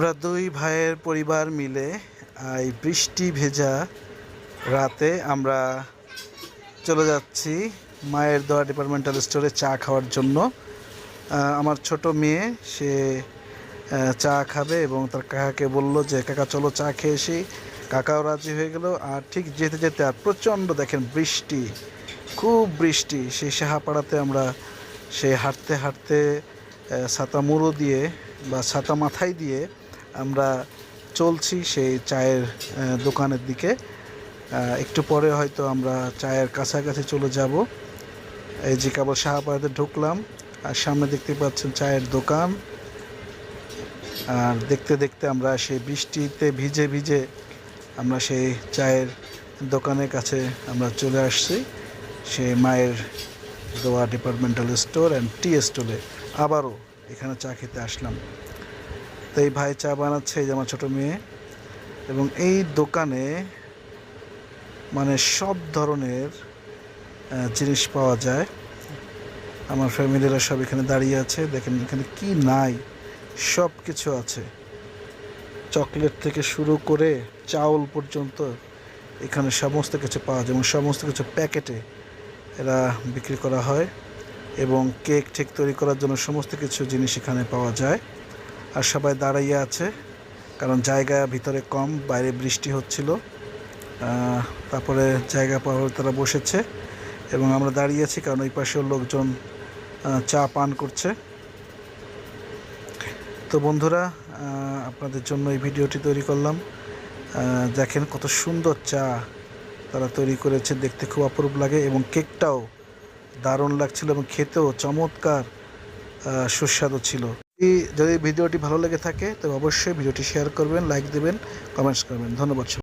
আমরা দুই ভাইয়ের পরিবার মিলে এই বৃষ্টি ভেজা রাতে আমরা চলে যাচ্ছি মায়ের দোয়া ডিপার্টমেন্টাল স্টোরে চা খাওয়ার জন্য। আমার ছোট মেয়ে সে চা খাবে এবং তার কাকাকে বলল যে কাকা চলো চা খেয়ে এসি। কাকাও রাজি হয়ে গেল। আর ঠিক যেতে যেতে আর প্রচণ্ড দেখেন বৃষ্টি, খুব বৃষ্টি। সেই সাহাপাড়াতে আমরা হাঁটতে হাঁটতে ছাতা মুড়ো দিয়ে বা ছাতা মাথায় দিয়ে আমরা চলছি সেই চায়ের দোকানের দিকে। একটু পরে হয়তো আমরা চায়ের কাছাকাছি চলে যাব। এই যে কেবল সাহাপাড়াতে ঢুকলাম আর সামনে দেখতে পাচ্ছেন চায়ের দোকান। আর দেখতে দেখতে আমরা সেই বৃষ্টিতে ভিজে ভিজে আমরা সেই চায়ের দোকানের কাছে আমরা চলে আসছি। সেই মায়ের দোয়া ডিপার্টমেন্টাল স্টোর অ্যান্ড টি স্টলে আবারও এখানে চা খেতে আসলাম। তো এই ভাই চা বানাচ্ছে, এই যে আমার ছোটো মেয়ে। এবং এই দোকানে মানে সব ধরনের জিনিস পাওয়া যায়। আমার ফ্যামিলিরা সব এখানে দাঁড়িয়ে আছে। দেখেন এখানে কি নাই, সব কিছু আছে। চকলেট থেকে শুরু করে চাউল পর্যন্ত এখানে সমস্ত কিছু পাওয়া যায় এবং সমস্ত কিছু প্যাকেটে এরা বিক্রি করা হয়। এবং কেক ঠিক তৈরি করার জন্য সমস্ত কিছু জিনিস এখানে পাওয়া যায়। আর সবাই দাঁড়াইয়ে আছে কারণ জায়গা ভিতরে কম, বাইরে বৃষ্টি হচ্ছিল। তারপরে জায়গা পাওয়ার তারা বসেছে এবং আমরা দাঁড়িয়ে আছি কারণ ওই পাশেও লোকজন চা পান করছে। তো বন্ধুরা, আপনাদের জন্য এই ভিডিওটি তৈরি করলাম। দেখেন কত সুন্দর চা তারা তৈরি করেছে, দেখতে খুব অপরূপ লাগে এবং কেকটাও দারুণ লাগছিল এবং খেতেও চমৎকার সুস্বাদু ছিল। যদি ভিডিওটি ভালো লেগে থাকে তবে অবশ্যই ভিডিওটি শেয়ার করবেন, লাইক দেবেন, কমেন্টস করবেন। ধন্যবাদ।